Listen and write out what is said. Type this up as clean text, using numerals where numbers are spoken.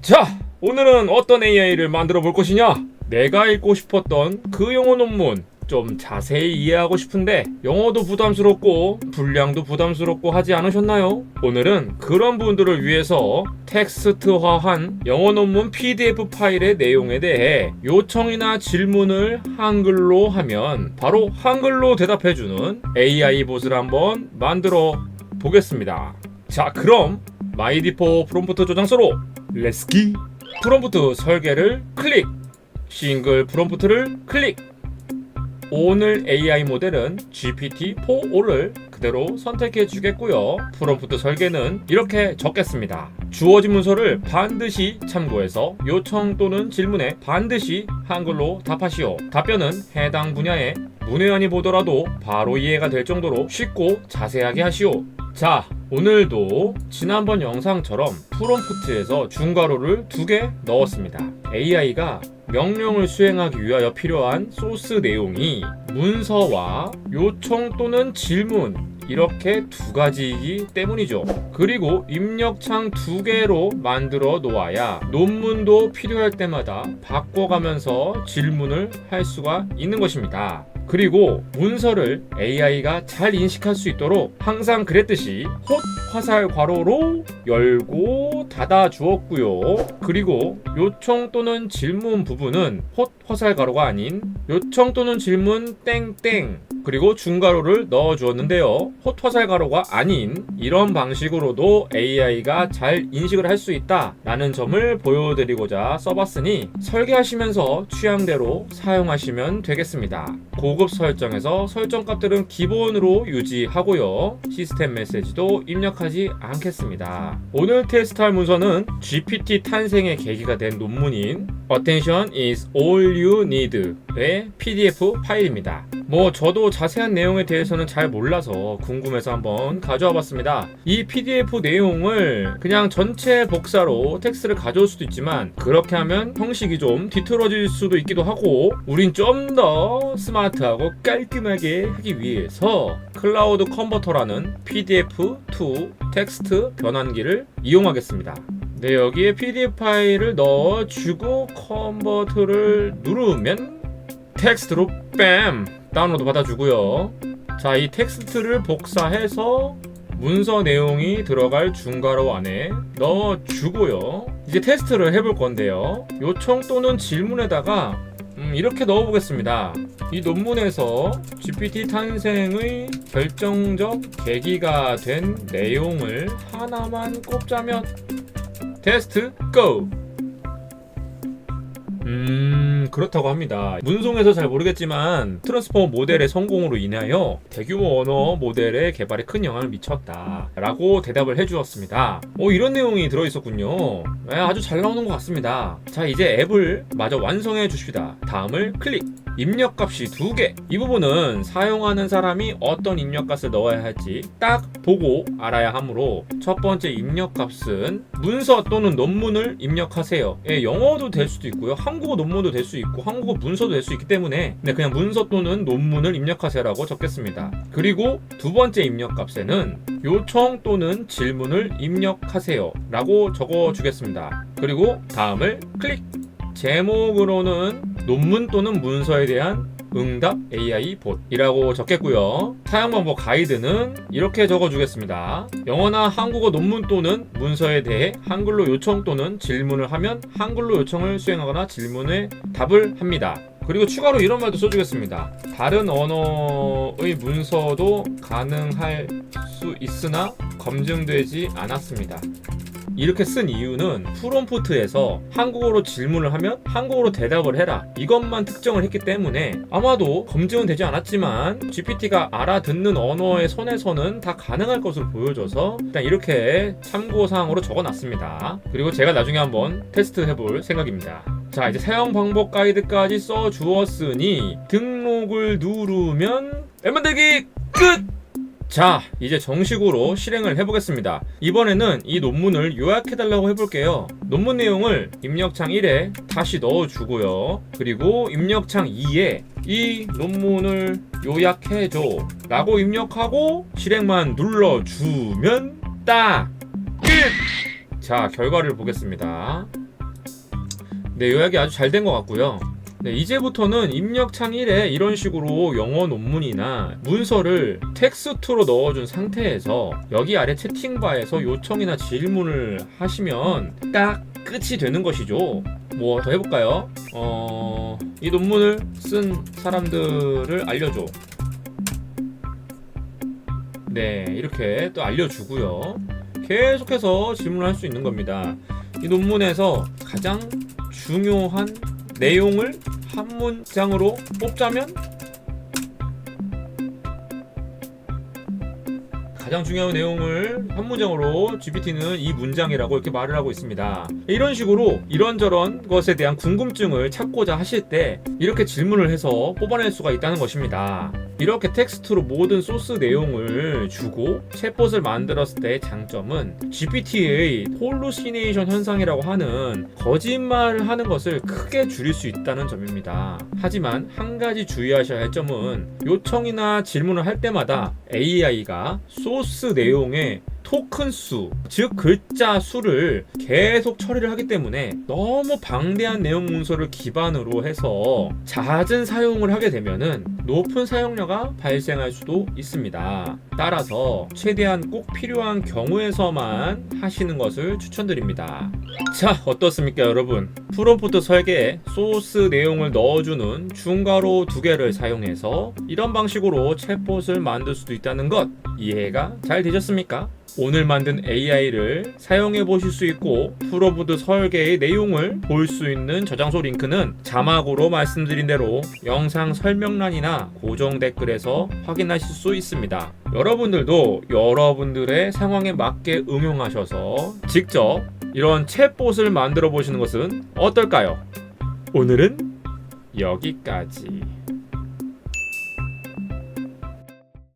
자, 오늘은 어떤 AI를 만들어 볼 것이냐? 내가 읽고 싶었던 그 영어 논문 좀 자세히 이해하고 싶은데 영어도 부담스럽고 분량도 부담스럽고 하지 않으셨나요? 오늘은 그런 분들을 위해서 텍스트화한 영어 논문 PDF 파일의 내용에 대해 요청이나 질문을 한글로 하면 바로 한글로 대답해주는 AI 봇을 한번 만들어 보겠습니다. 자, 그럼 마이디포 프롬프트 저장소로 렛츠기! 프롬프트 설계를 클릭! 싱글 프롬프트를 클릭! 오늘 AI 모델은 GPT-4O를 그대로 선택해 주겠고요. 프롬프트 설계는 이렇게 적겠습니다. 주어진 문서를 반드시 참고해서 요청 또는 질문에 반드시 한글로 답하시오. 답변은 해당 분야의 문외한이 보더라도 바로 이해가 될 정도로 쉽고 자세하게 하시오. 자, 오늘도 지난번 영상처럼 프롬프트에서 중괄호를 2개 넣었습니다. AI가 명령을 수행하기 위하여 필요한 소스 내용이 문서와 요청 또는 질문 이렇게 2가지이기 때문이죠. 그리고 입력창 2개로 만들어 놓아야 논문도 필요할 때마다 바꿔가면서 질문을 할 수가 있는 것입니다. 그리고 문서를 AI가 잘 인식할 수 있도록 항상 그랬듯이 홑 화살 괄호로 열고 닫아 주었고요. 그리고 요청 또는 질문 부분은 홑 화살 괄호가 아닌 요청 또는 질문 땡땡 그리고 중괄호를 넣어 주었는데요. 홑 화살 괄호가 아닌 이런 방식으로도 AI가 잘 인식을 할 수 있다 라는 점을 보여드리고자 써봤으니 설계하시면서 취향대로 사용하시면 되겠습니다. 고급 설정에서 설정값들은 기본으로 유지하고요. 시스템 메시지도 입력하지 않겠습니다. 오늘 테스트할 문서는 GPT 탄생의 계기가 된 논문인 Attention is all you need의 PDF 파일입니다. 저도 자세한 내용에 대해서는 잘 몰라서 궁금해서 한번 가져와 봤습니다. 이 PDF 내용을 그냥 전체 복사로 텍스트를 가져올 수도 있지만 그렇게 하면 형식이 좀 뒤틀어질 수도 있기도 하고 우린 좀 더 스마트하고 깔끔하게 하기 위해서 클라우드 컨버터라는 PDF to 텍스트 변환기를 이용하겠습니다. 네, 여기에 PDF 파일을 넣어주고 컨버트를 누르면 텍스트로 뺨! 다운로드 받아주고요. 자, 이 텍스트를 복사해서 문서 내용이 들어갈 중괄호 안에 넣어주고요. 이제 테스트를 해볼 건데요. 요청 또는 질문에다가 이렇게 넣어보겠습니다. 이 논문에서 GPT 탄생의 결정적 계기가 된 내용을 하나만 꼽자면 테스트 고! 그렇다고 합니다. 문송에서 잘 모르겠지만 트랜스포머 모델의 성공으로 인하여 대규모 언어 모델의 개발에 큰 영향을 미쳤다 라고 대답을 해주었습니다. 이런 내용이 들어있었군요. 아주 잘 나오는 것 같습니다. 자, 이제 앱을 마저 완성해 주십시다. 다음을 클릭! 입력값이 2개. 이 부분은 사용하는 사람이 어떤 입력값을 넣어야 할지 딱 보고 알아야 하므로 첫 번째 입력값은 문서 또는 논문을 입력하세요. 영어도 될 수도 있고요. 한국어 논문도 될 수 있고 한국어 문서도 될 수 있기 때문에 그냥 문서 또는 논문을 입력하세요라고 적겠습니다. 그리고 두 번째 입력값에는 요청 또는 질문을 입력하세요 라고 적어주겠습니다. 그리고 다음을 클릭! 제목으로는 논문 또는 문서에 대한 응답 AI 봇이라고 적겠고요. 사용 방법 가이드는 이렇게 적어주겠습니다. 영어나 한국어 논문 또는 문서에 대해 한글로 요청 또는 질문을 하면 한글로 요청을 수행하거나 질문에 답을 합니다. 그리고 추가로 이런 말도 써주겠습니다. 다른 언어의 문서도 가능할 수 있으나 검증되지 않았습니다. 이렇게 쓴 이유는 프롬프트에서 한국어로 질문을 하면 한국어로 대답을 해라 이것만 특정을 했기 때문에 아마도 검증은 되지 않았지만 GPT가 알아듣는 언어의 선에서는 다 가능할 것으로 보여져서 일단 이렇게 참고사항으로 적어놨습니다. 그리고 제가 나중에 한번 테스트 해볼 생각입니다. 자, 이제 사용 방법 가이드까지 써주었으니 등록을 누르면 앱 만들기 끝! 자, 이제 정식으로 실행을 해보겠습니다. 이번에는 이 논문을 요약해달라고 해볼게요. 논문 내용을 입력창 1에 다시 넣어주고요. 그리고 입력창 2에 이 논문을 요약해줘 라고 입력하고 실행만 눌러주면 딱 끝! 자, 결과를 보겠습니다. 네, 요약이 아주 잘 된 것 같고요. 네, 이제부터는 입력창 1에 이런 식으로 영어 논문이나 문서를 텍스트로 넣어준 상태에서 여기 아래 채팅바에서 요청이나 질문을 하시면 딱 끝이 되는 것이죠. 뭐 더 해볼까요? 이 논문을 쓴 사람들을 알려줘. 네, 이렇게 또 알려주고요. 계속해서 질문을 할 수 있는 겁니다. 이 논문에서 가장 중요한 내용을 한 문장으로 뽑자면 가장 중요한 내용을 한 문장으로 GPT는 이 문장이라고 이렇게 말을 하고 있습니다. 이런 식으로 이런저런 것에 대한 궁금증을 찾고자 하실 때 이렇게 질문을 해서 뽑아낼 수가 있다는 것입니다. 이렇게 텍스트로 모든 소스 내용을 주고 챗봇을 만들었을 때의 장점은 GPT의 홀루시네이션 현상이라고 하는 거짓말을 하는 것을 크게 줄일 수 있다는 점입니다. 하지만 한 가지 주의하셔야 할 점은 요청이나 질문을 할 때마다 AI가 소스 내용의 토큰 수, 즉 글자 수를 계속 처리를 하기 때문에 너무 방대한 내용 문서를 기반으로 해서 잦은 사용을 하게 되면은 높은 사용료가 발생할 수도 있습니다. 따라서 최대한 꼭 필요한 경우에서만 하시는 것을 추천드립니다. 자, 어떻습니까 여러분? 프롬프트 설계에 소스 내용을 넣어주는 중괄호 2개를 사용해서 이런 방식으로 챗봇을 만들 수도 있다는 것 이해가 잘 되셨습니까? 오늘 만든 AI를 사용해 보실 수 있고 프롬프트 설계의 내용을 볼 수 있는 저장소 링크는 자막으로 말씀드린 대로 영상 설명란이나 고정 댓글에서 확인하실 수 있습니다. 여러분들도 여러분들의 상황에 맞게 응용하셔서 직접 이런 챗봇을 만들어 보시는 것은 어떨까요? 오늘은 여기까지.